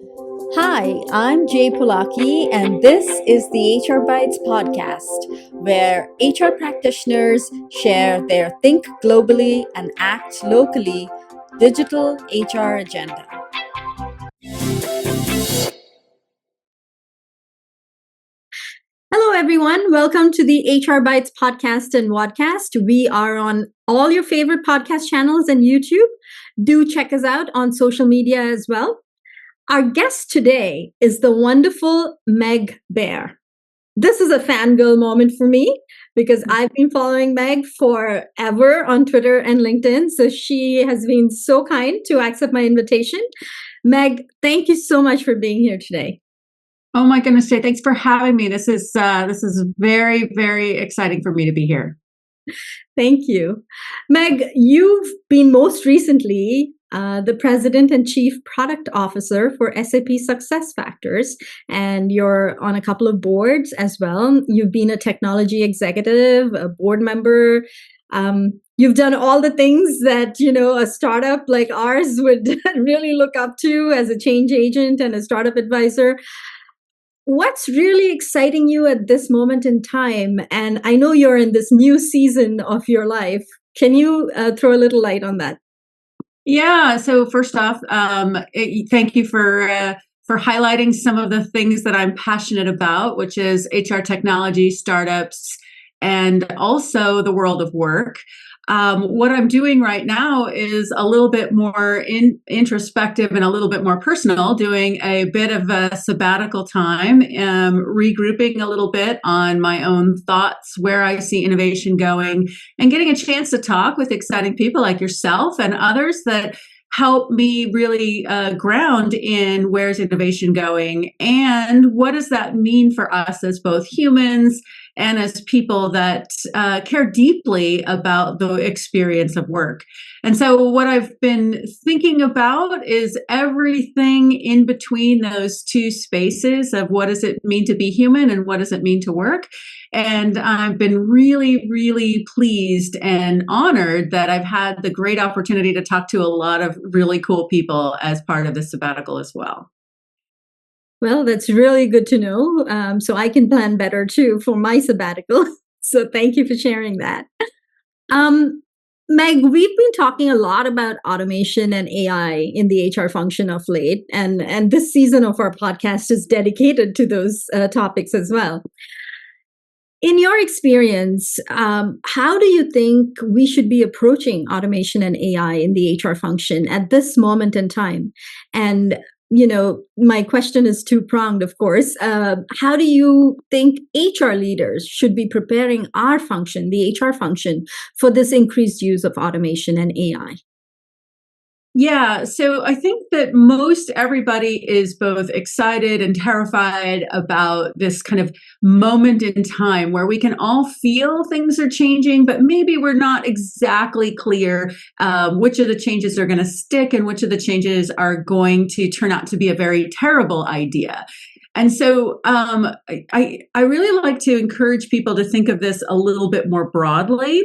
Hi, I'm Jay Polaki, and this is the HRBytes podcast, where HR practitioners share their think globally and act locally digital HR agenda. Hello, everyone. Welcome to the HRBytes podcast and wadcast. We are on all your favorite podcast channels and YouTube. Do check us out on social media as well. Our guest today is the wonderful Meg Bear. This is a fangirl moment for me because I've been following Meg forever on Twitter and LinkedIn. So she has been so kind to accept my invitation. Meg, thank you so much for being here today. Oh my goodness, Jay, thanks for having me. This is very, very exciting for me to be here. Thank you. Meg, you've been most recently the President and Chief Product Officer for SAP SuccessFactors, and you're on a couple of boards as well. You've been a technology executive, a board member. You've done all the things that, a startup like ours would really look up to as a change agent and a startup advisor. What's really exciting you at this moment in time? And I know you're in this new season of your life. Can you throw a little light on that? Yeah. So first off, thank you for highlighting some of the things that I'm passionate about, which is HR technology, startups, and also the world of work. What I'm doing right now is a little bit more introspective and a little bit more personal, doing a bit of a sabbatical time, regrouping a little bit on my own thoughts, where I see innovation going, and getting a chance to talk with exciting people like yourself and others that help me really ground in where's innovation going and what does that mean for us as both humans and as people that care deeply about the experience of work. And so what I've been thinking about is everything in between those two spaces of what does it mean to be human and what does it mean to work. And I've been really, really pleased and honored that I've had the great opportunity to talk to a lot of really cool people as part of this sabbatical as well. Well, that's really good to know. So I can plan better too for my sabbatical. So thank you for sharing that. Meg, we've been talking a lot about automation and AI in the HR function of late, and this season of our podcast is dedicated to those topics as well. In your experience, how do you think we should be approaching automation and AI in the HR function at this moment in time? And my question is two-pronged, of course. How do you think HR leaders should be preparing our function, the HR function, for this increased use of automation and AI? Yeah, so I think that most everybody is both excited and terrified about this kind of moment in time where we can all feel things are changing, but maybe we're not exactly clear which of the changes are going to stick and which of the changes are going to turn out to be a very terrible idea. And so I really like to encourage people to think of this a little bit more broadly.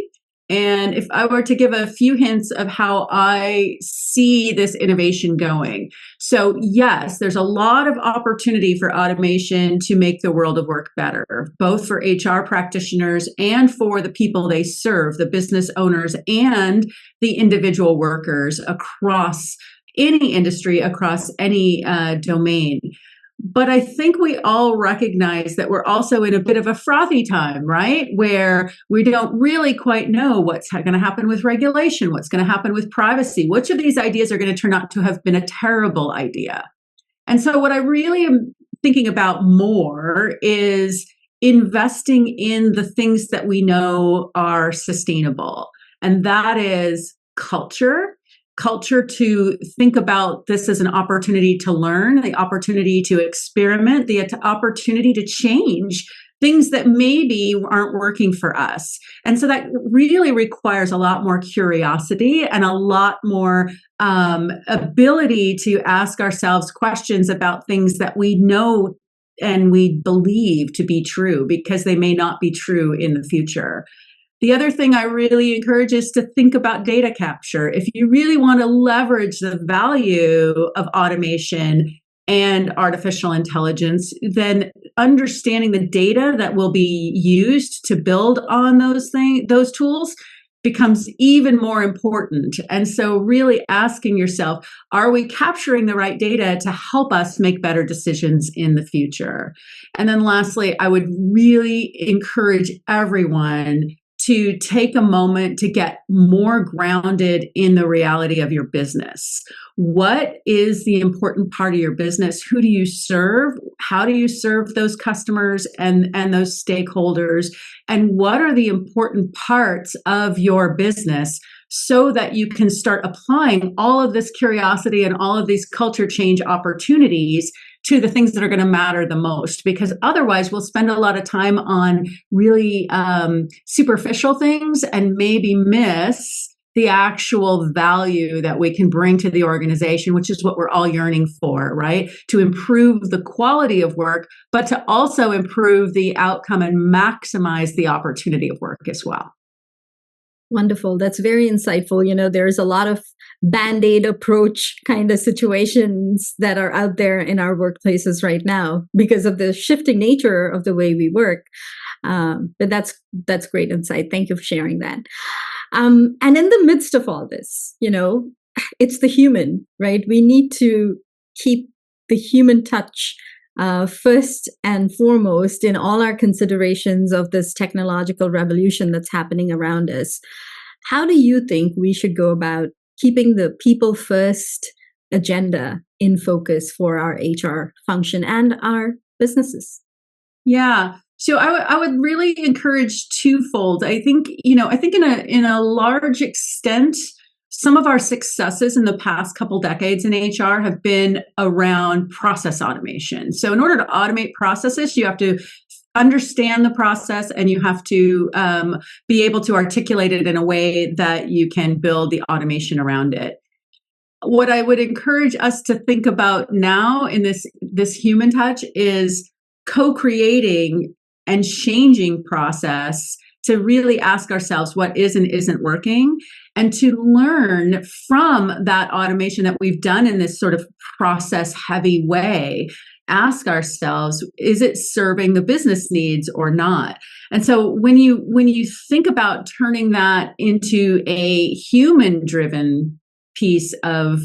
And if I were to give a few hints of how I see this innovation going. So yes, there's a lot of opportunity for automation to make the world of work better, both for HR practitioners and for the people they serve, the business owners and the individual workers across any industry, across any domain. But I think we all recognize that we're also in a bit of a frothy time, right? Where we don't really quite know what's going to happen with regulation, what's going to happen with privacy, which of these ideas are going to turn out to have been a terrible idea. And so what I really am thinking about more is investing in the things that we know are sustainable. And that is culture to think about this as an opportunity to learn, the opportunity to experiment, the opportunity to change things that maybe aren't working for us. And so that really requires a lot more curiosity and a lot more ability to ask ourselves questions about things that we know and we believe to be true because they may not be true in the future. The other thing I really encourage is to think about data capture. If you really want to leverage the value of automation, and artificial intelligence, then understanding the data that will be used to build on those tools becomes even more important. And so really asking yourself, are we capturing the right data to help us make better decisions in the future? And then lastly, I would really encourage everyone to take a moment to get more grounded in the reality of your business. What is the important part of your business? Who do you serve? How do you serve those customers and those stakeholders? And what are the important parts of your business so that you can start applying all of this curiosity and all of these culture change opportunities to the things that are going to matter the most? Because otherwise we'll spend a lot of time on really superficial things and maybe miss the actual value that we can bring to the organization, which is what we're all yearning for, right? To improve the quality of work, but to also improve the outcome and maximize the opportunity of work as well. Wonderful. That's very insightful. There's a lot of Band-Aid approach kind of situations that are out there in our workplaces right now because of the shifting nature of the way we work. But that's great insight. Thank you for sharing that. And in the midst of all this, it's the human, right? We need to keep the human touch first and foremost in all our considerations of this technological revolution that's happening around us. How do you think we should go about keeping the people first agenda in focus for our HR function and our businesses? Yeah. So I would really encourage twofold. I think in a large extent, some of our successes in the past couple decades in HR have been around process automation. So in order to automate processes, you have to understand the process and you have to be able to articulate it in a way that you can build the automation around it. What I would encourage us to think about now in this human touch is co-creating and changing process to really ask ourselves what is and isn't working, and to learn from that automation that we've done in this sort of process heavy way. Ask ourselves, is it serving the business needs or not? And so when you think about turning that into a human driven piece of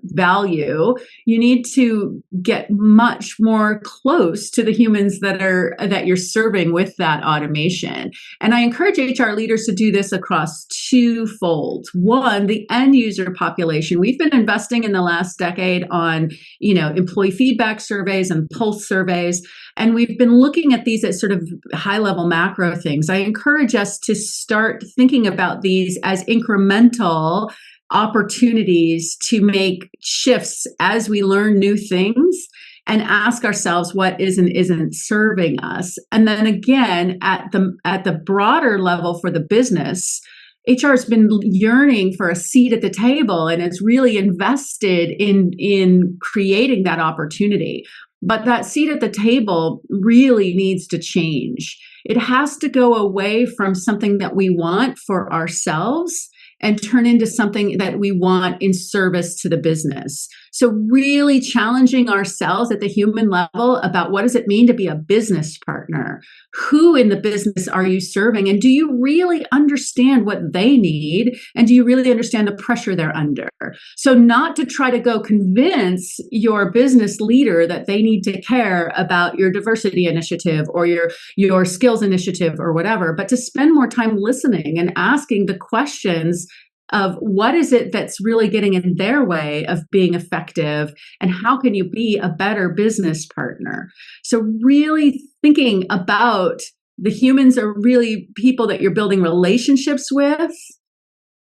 value, you need to get much more close to the humans that you're serving with that automation. And I encourage HR leaders to do this across twofold. One, the end user population. We've been investing in the last decade on, employee feedback surveys and pulse surveys, and we've been looking at these as sort of high level macro things. I encourage us to start thinking about these as incremental opportunities to make shifts as we learn new things and ask ourselves what is and isn't serving us. And then again, at the broader level for the business, HR has been yearning for a seat at the table and it's really invested in creating that opportunity. But that seat at the table really needs to change. It has to go away from something that we want for ourselves and turn into something that we want in service to the business. So really challenging ourselves at the human level about what does it mean to be a business partner? Who in the business are you serving? And do you really understand what they need? And do you really understand the pressure they're under? So not to try to go convince your business leader that they need to care about your diversity initiative or your skills initiative or whatever, but to spend more time listening and asking the questions of what is it that's really getting in their way of being effective and how can you be a better business partner? So really thinking about the humans are really people that you're building relationships with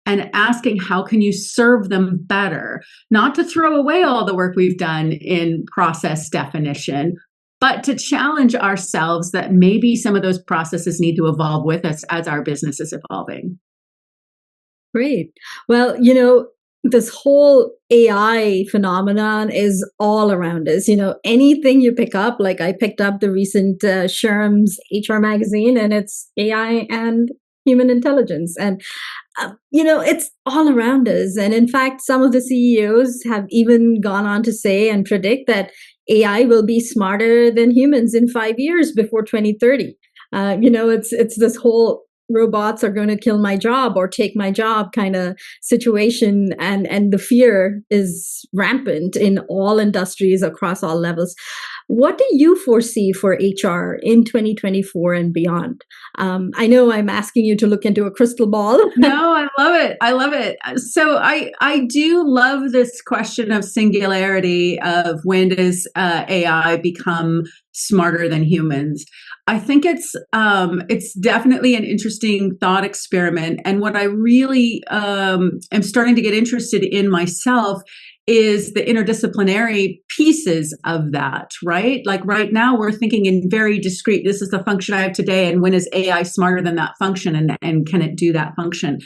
and asking how can you serve them better, not to throw away all the work we've done in process definition, but to challenge ourselves that maybe some of those processes need to evolve with us as our business is evolving. Great. Well, this whole AI phenomenon is all around us. Anything you pick up, like I picked up the recent SHRM's HR magazine, and it's AI and human intelligence. And It's all around us. And in fact, some of the CEOs have even gone on to say and predict that AI will be smarter than humans in 5 years before 2030. It's this whole robots are going to kill my job or take my job kind of situation, and the fear is rampant in all industries across all levels. What do you foresee for HR in 2024 and beyond? I know I'm asking you to look into a crystal ball. No, I love it. I love it. So I do love this question of singularity of when does AI become smarter than humans. I think it's definitely an interesting thought experiment. And what I really am starting to get interested in myself is the interdisciplinary pieces of that, right? Like right now we're thinking in very discrete, this is the function I have today, and when is AI smarter than that function, and can it do that function?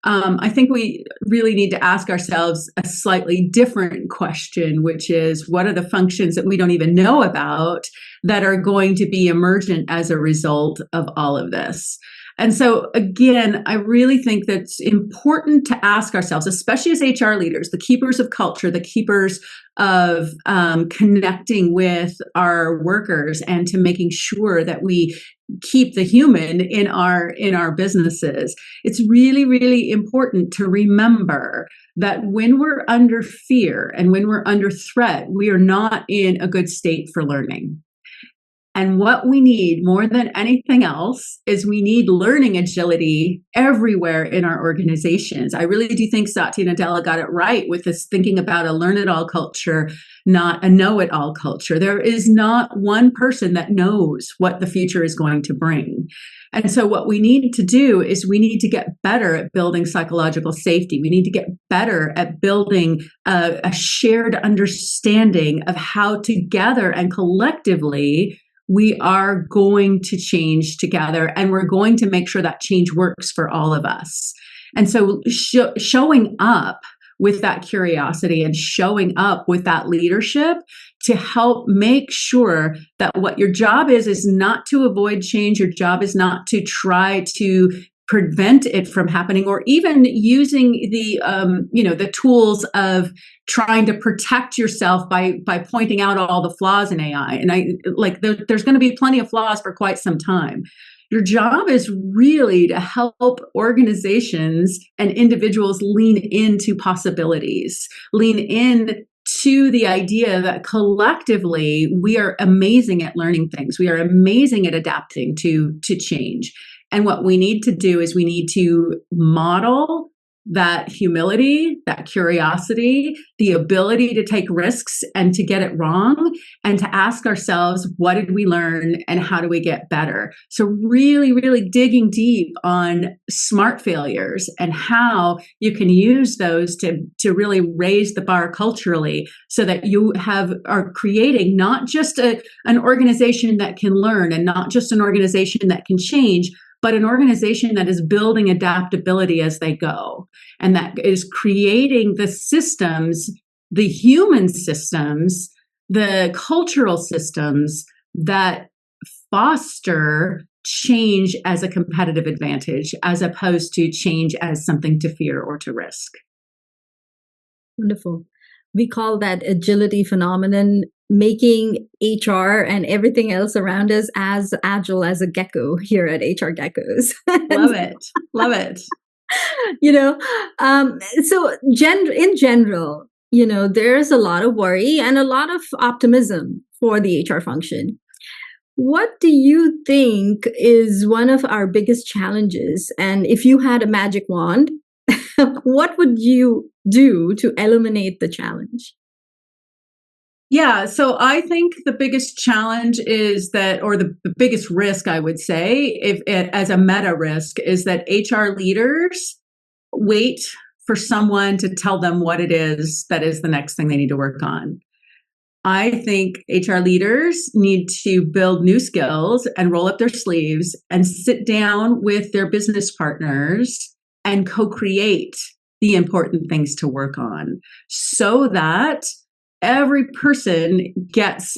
I think we really need to ask ourselves a slightly different question, which is what are the functions that we don't even know about that are going to be emergent as a result of all of this? And so, again, I really think that's important to ask ourselves, especially as HR leaders, the keepers of culture, the keepers of connecting with our workers, and to making sure that we keep the human in our businesses. It's really, really important to remember that when we're under fear and when we're under threat, we are not in a good state for learning. And what we need more than anything else is we need learning agility everywhere in our organizations. I really do think Satya Nadella got it right with this thinking about a learn-it-all culture, not a know-it-all culture. There is not one person that knows what the future is going to bring. And so what we need to do is we need to get better at building psychological safety. We need to get better at building a shared understanding of how together and collectively we are going to change together, and we're going to make sure that change works for all of us. And so showing up with that curiosity and showing up with that leadership to help make sure that what your job is not to avoid change. Your job is not to try to prevent it from happening, or even using the tools of trying to protect yourself by pointing out all the flaws in AI. And there's going to be plenty of flaws for quite some time. Your job is really to help organizations and individuals lean into possibilities, lean in to the idea that collectively we are amazing at learning things. We are amazing at adapting to change. And what we need to do is we need to model that humility, that curiosity, the ability to take risks and to get it wrong, and to ask ourselves, what did we learn and how do we get better? So really, really digging deep on smart failures and how you can use those to really raise the bar culturally, so that you are creating not just an organization that can learn, and not just an organization that can change, but an organization that is building adaptability as they go, and that is creating the systems, the human systems, the cultural systems that foster change as a competitive advantage, as opposed to change as something to fear or to risk. Wonderful. We call that agility phenomenon, making HR and everything else around us as agile as a gecko here at HR Geckos. Love it. Love it. So in general, there's a lot of worry and a lot of optimism for the HR function. What do you think is one of our biggest challenges? And if you had a magic wand, what would you do to eliminate the challenge? Yeah, so I think the biggest challenge is that, or the biggest risk, I would say, as a meta risk, is that HR leaders wait for someone to tell them what it is that is the next thing they need to work on. I think HR leaders need to build new skills and roll up their sleeves and sit down with their business partners and co-create the important things to work on, so that every person gets,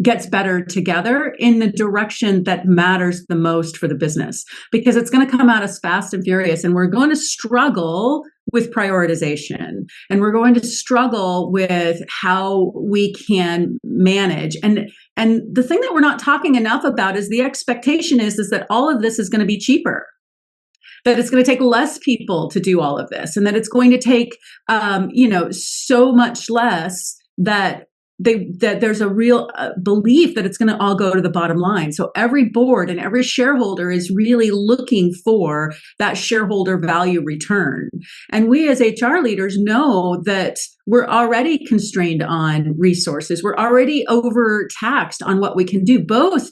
gets better together in the direction that matters the most for the business, because it's going to come at us fast and furious, and we're going to struggle with prioritization, and we're going to struggle with how we can manage. And the thing that we're not talking enough about is the expectation is that all of this is going to be cheaper, that it's going to take less people to do all of this, and that it's going to take, so much less that there's a real belief that it's going to all go to the bottom line. So every board and every shareholder is really looking for that shareholder value return. And we as HR leaders know that we're already constrained on resources. We're already overtaxed on what we can do, both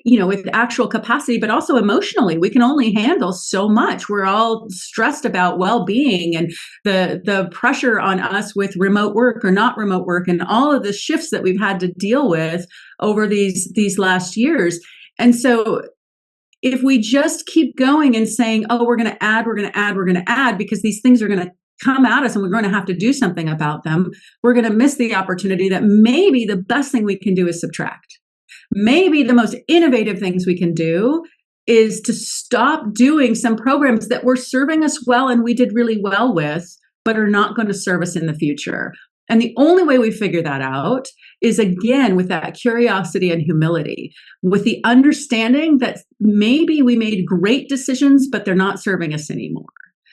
with actual capacity, but also emotionally. We can only handle so much. We're all stressed about well-being and the pressure on us with remote work or not remote work, and all of the shifts that we've had to deal with over these last years. And so if we just keep going and saying, oh, we're going to add, because these things are going to come at us and we're going to have to do something about them, we're going to miss the opportunity that maybe the best thing we can do is subtract. Maybe the most innovative things we can do is to stop doing some programs that were serving us well and we did really well with, but are not going to serve us in the future. And the only way we figure that out is, again, with that curiosity and humility, with the understanding that maybe we made great decisions, but they're not serving us anymore.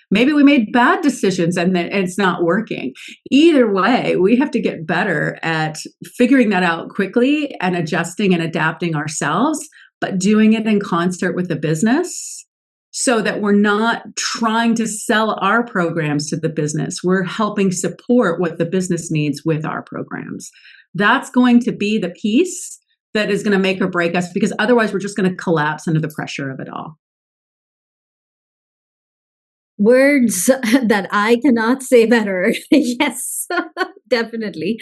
Maybe we made bad decisions and it's not working. Either way, we have to get better at figuring that out quickly and adjusting and adapting ourselves, but doing it in concert with the business so that we're not trying to sell our programs to the business. We're helping support what the business needs with our programs. That's going to be the piece that is going to make or break us, because otherwise we're just going to collapse under the pressure of it all. Words that I cannot say better. Yes, definitely.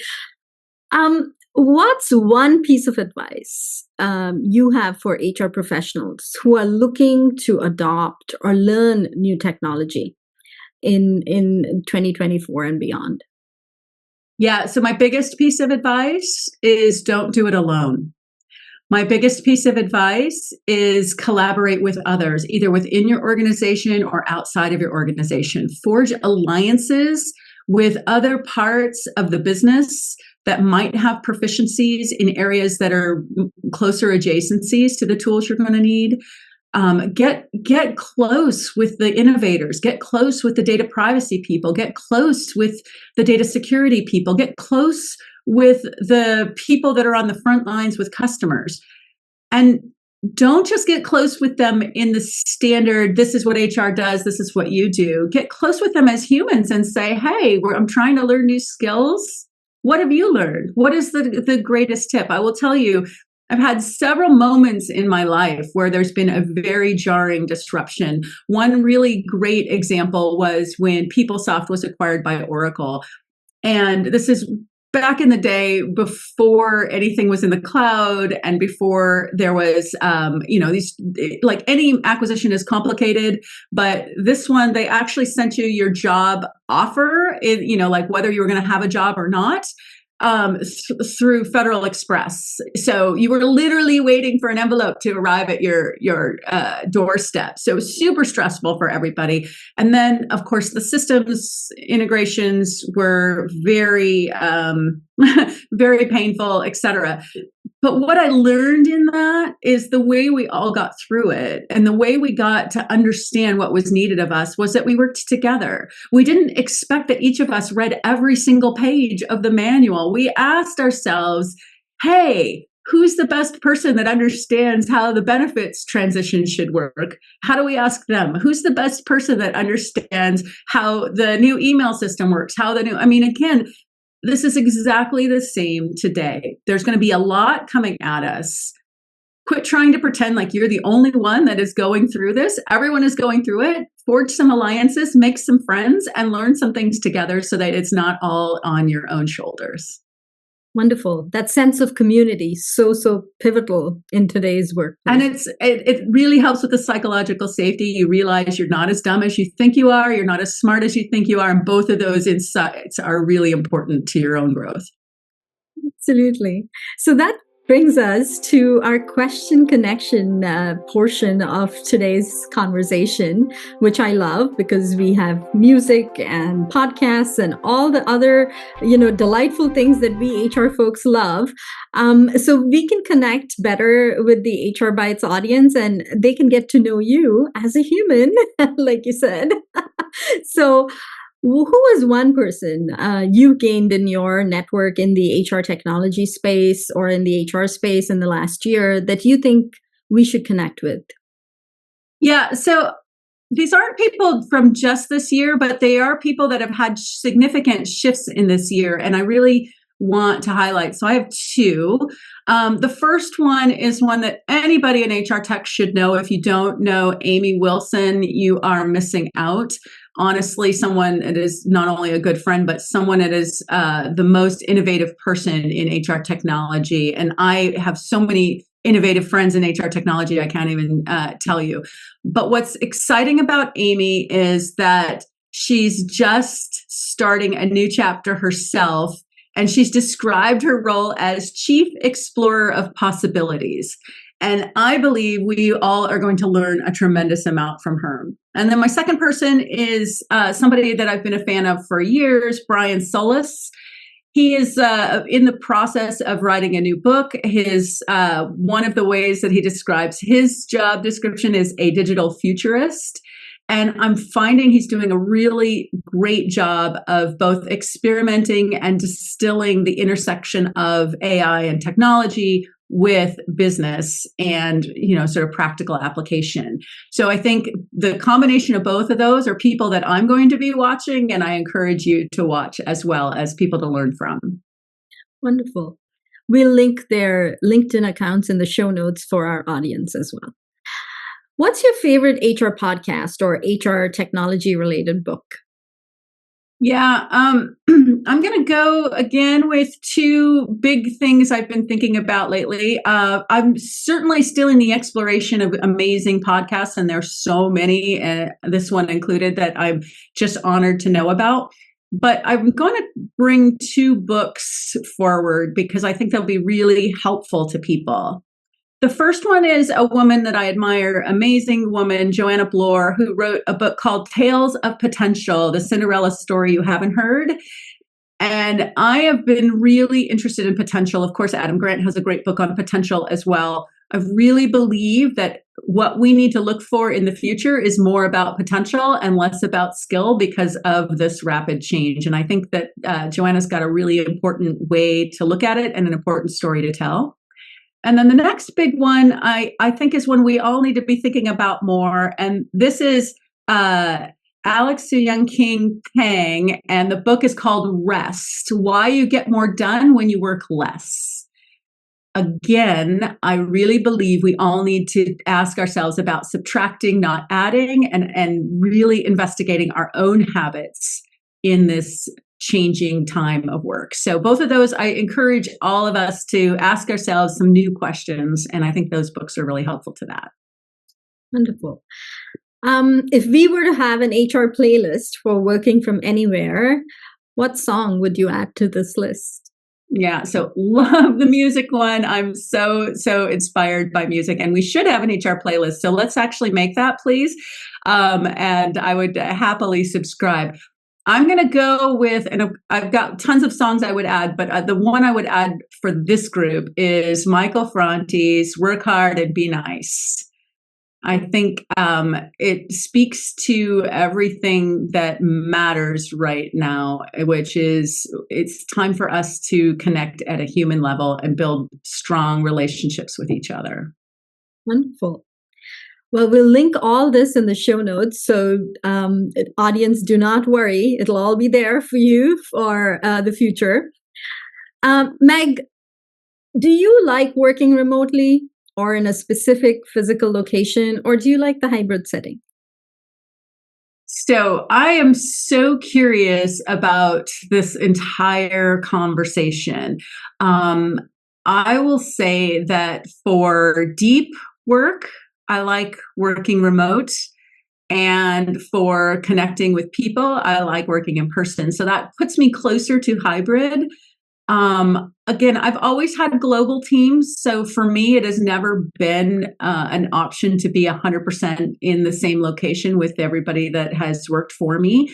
What's one piece of advice you have for HR professionals who are looking to adopt or learn new technology in 2024 and beyond? Yeah, so my biggest piece of advice is don't do it alone. My biggest piece of advice is collaborate with others, either within your organization or outside of your organization. Forge alliances with other parts of the business that might have proficiencies in areas that are closer adjacencies to the tools you're going to need. Get close with the innovators, get close with the data privacy people, get close with the data security people, get close with the people that are on the front lines with customers. And don't just get close with them in the standard, this is what HR does, this is what you do. Get close with them as humans and say, hey, I'm trying to learn new skills. What have you learned? What is the greatest tip? I will tell you, I've had several moments in my life where there's been a very jarring disruption. One really great example was when PeopleSoft was acquired by Oracle. And this is back in the day before anything was in the cloud and before there was, these, like any acquisition is complicated, but this one, they actually sent you your job offer, like whether you were going to have a job or not, through Federal Express. So you were literally waiting for an envelope to arrive at your doorstep. So it was super stressful for everybody. And then, of course, the systems integrations were very, very painful, et cetera. But what I learned in that is the way we all got through it and the way we got to understand what was needed of us was that we worked together. We didn't expect that each of us read every single page of the manual. We asked ourselves, hey, who's the best person that understands how the benefits transition should work? How do we ask them? Who's the best person that understands how the new email system works? Again, this is exactly the same today. There's going to be a lot coming at us. Quit trying to pretend like you're the only one that is going through this. Everyone is going through it. Forge some alliances, make some friends, and learn some things together so that it's not all on your own shoulders. Wonderful. That sense of community, so pivotal in today's And workplace. it really helps with the psychological safety. You realize you're not as dumb as you think you are. You're not as smart as you think you are. And both of those insights are really important to your own growth. Absolutely. So that brings us to our question connection portion of today's conversation, which I love because we have music and podcasts and all the other, delightful things that we HR folks love. So we can connect better with the HRBytes audience and they can get to know you as a human, like you said. So who was one person you gained in your network in the HR technology space or in the HR space in the last year that you think we should connect with? Yeah. So these aren't people from just this year, but they are people that have had significant shifts in this year. And I really want to highlight. So I have two. The first one is one that anybody in HR tech should know. If you don't know Amy Wilson, you are missing out. Honestly, someone that is not only a good friend, but someone that is the most innovative person in HR technology. And I have so many innovative friends in HR technology, I can't even tell you. But what's exciting about Amy is that she's just starting a new chapter herself. And she's described her role as Chief Explorer of Possibilities. And I believe we all are going to learn a tremendous amount from her. And then my second person is somebody that I've been a fan of for years, Brian Solis. He is in the process of writing a new book. His one of the ways that he describes his job description is a digital futurist. And I'm finding he's doing a really great job of both experimenting and distilling the intersection of AI and technology with business and, sort of practical application. So I think the combination of both of those are people that I'm going to be watching, and I encourage you to watch as well as people to learn from. Wonderful. We'll link their LinkedIn accounts in the show notes for our audience as well. What's your favorite HR podcast or HR technology related book? Yeah, I'm going to go again with two big things I've been thinking about lately. I'm certainly still in the exploration of amazing podcasts, and there's so many, this one included, that I'm just honored to know about. But I'm going to bring two books forward because I think they'll be really helpful to people. The first one is a woman that I admire, amazing woman, Joanna Bloor, who wrote a book called Tales of Potential, the Cinderella story you haven't heard. And I have been really interested in potential. Of course, Adam Grant has a great book on potential as well. I really believe that what we need to look for in the future is more about potential and less about skill because of this rapid change. And I think that Joanna's got a really important way to look at it and an important story to tell. And then the next big one, I think, is one we all need to be thinking about more. And this is Alex Soojung-Kim Kang, and the book is called Rest: Why You Get More Done When You Work Less. Again, I really believe we all need to ask ourselves about subtracting, not adding, and really investigating our own habits in this changing time of work. So both of those, I encourage all of us to ask ourselves some new questions. And I think those books are really helpful to that. Wonderful. If we were to have an HR playlist for working from anywhere, what song would you add to this list? Yeah, so love the music one. I'm so inspired by music, and we should have an HR playlist. So let's actually make that, please. And I would happily subscribe. I'm going to go with, and I've got tons of songs I would add, but the one I would add for this group is Michael Franti's Work Hard and Be Nice. I think it speaks to everything that matters right now, which is it's time for us to connect at a human level and build strong relationships with each other. Wonderful. Well, we'll link all this in the show notes. So audience, do not worry. It'll all be there for you for the future. Meg, do you like working remotely or in a specific physical location, or do you like the hybrid setting? So I am so curious about this entire conversation. I will say that for deep work, I like working remote. And for connecting with people, I like working in person. So that puts me closer to hybrid. Again, I've always had global teams. So for me, it has never been an option to be 100% in the same location with everybody that has worked for me.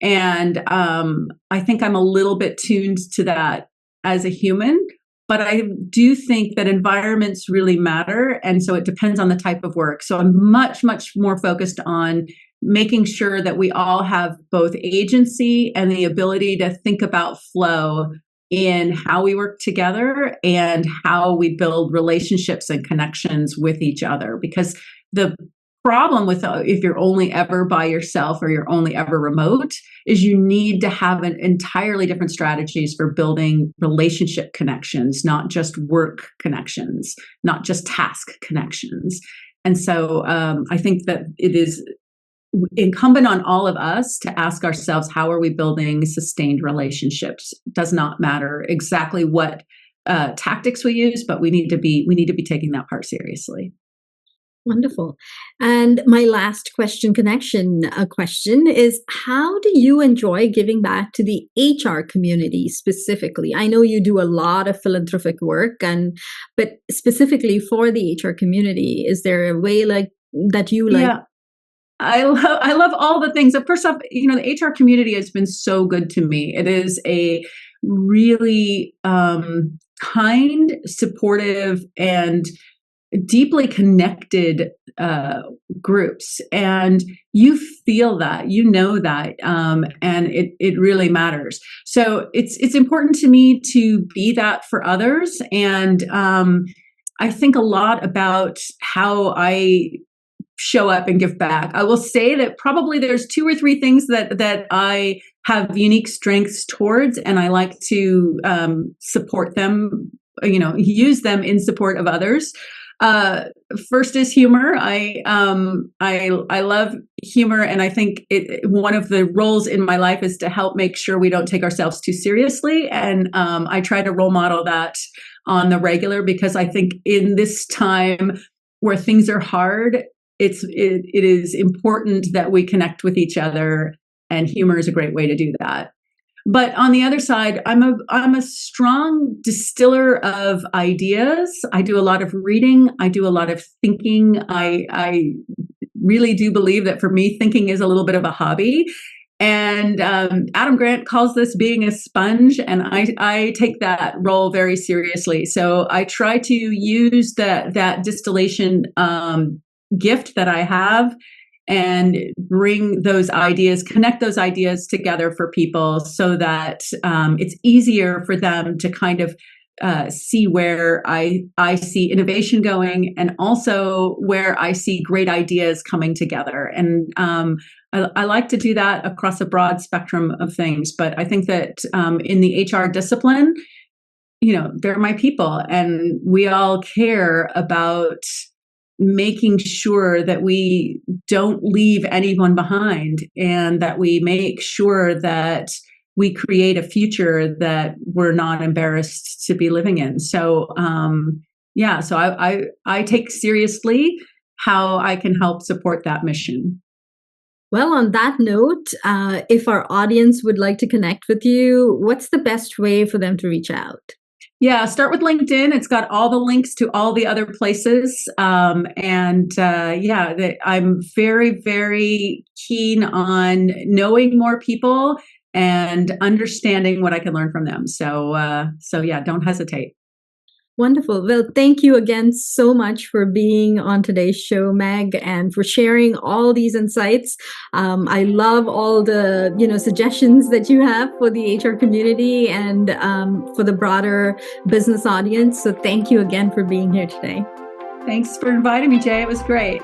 And I think I'm a little bit tuned to that as a human. But I do think that environments really matter. And so it depends on the type of work. So I'm much, much more focused on making sure that we all have both agency and the ability to think about flow in how we work together and how we build relationships and connections with each other. Because the problem with if you're only ever by yourself or you're only ever remote is you need to have an entirely different strategies for building relationship connections, not just work connections, not just task connections. And so I think that it is incumbent on all of us to ask ourselves, how are we building sustained relationships? It does not matter exactly what tactics we use, but we need to be taking that part seriously. Wonderful. And my last question is, how do you enjoy giving back to the HR community specifically? I know you do a lot of philanthropic work, but specifically for the HR community, is there a way that you like? Yeah. I love all the things. First off, the HR community has been so good to me. It is a really kind, supportive, and deeply connected groups, and you feel that, that, and it really matters. So it's important to me to be that for others, and I think a lot about how I show up and give back. I will say that probably there's 2 or 3 things that I have unique strengths towards, and I like to support them, use them in support of others. First is humor. I love humor, and I think one of the roles in my life is to help make sure we don't take ourselves too seriously. And I try to role model that on the regular, because I think in this time where things are hard, it is important that we connect with each other, and humor is a great way to do that. But on the other side, I'm a strong distiller of ideas. I do a lot of reading. I do a lot of thinking. I really do believe that for me, thinking is a little bit of a hobby. And Adam Grant calls this being a sponge, and I take that role very seriously. So I try to use that distillation gift that I have, and bring those ideas, connect those ideas together for people, so that it's easier for them to kind of see where I see innovation going, and also where I see great ideas coming together. And I like to do that across a broad spectrum of things. But I think that in the HR discipline, they're my people, and we all care about making sure that we don't leave anyone behind, and that we make sure that we create a future that we're not embarrassed to be living in. So, so I take seriously how I can help support that mission. Well, on that note, if our audience would like to connect with you, what's the best way for them to reach out? Yeah, start with LinkedIn. It's got all the links to all the other places. I'm very, very keen on knowing more people and understanding what I can learn from them. So don't hesitate. Wonderful. Well, thank you again so much for being on today's show, Meg, and for sharing all these insights. I love all the suggestions that you have for the HR community and for the broader business audience. So thank you again for being here today. Thanks for inviting me, Jay. It was great.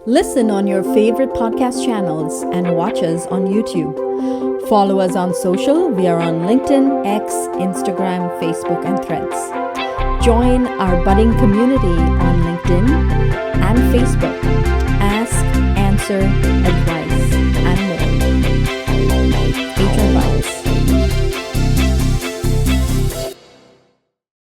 Listen on your favorite podcast channels and watch us on YouTube. Follow us on social. We are on LinkedIn, X, Instagram, Facebook, and Threads. Join our budding community on LinkedIn and Facebook. Ask, answer, producer,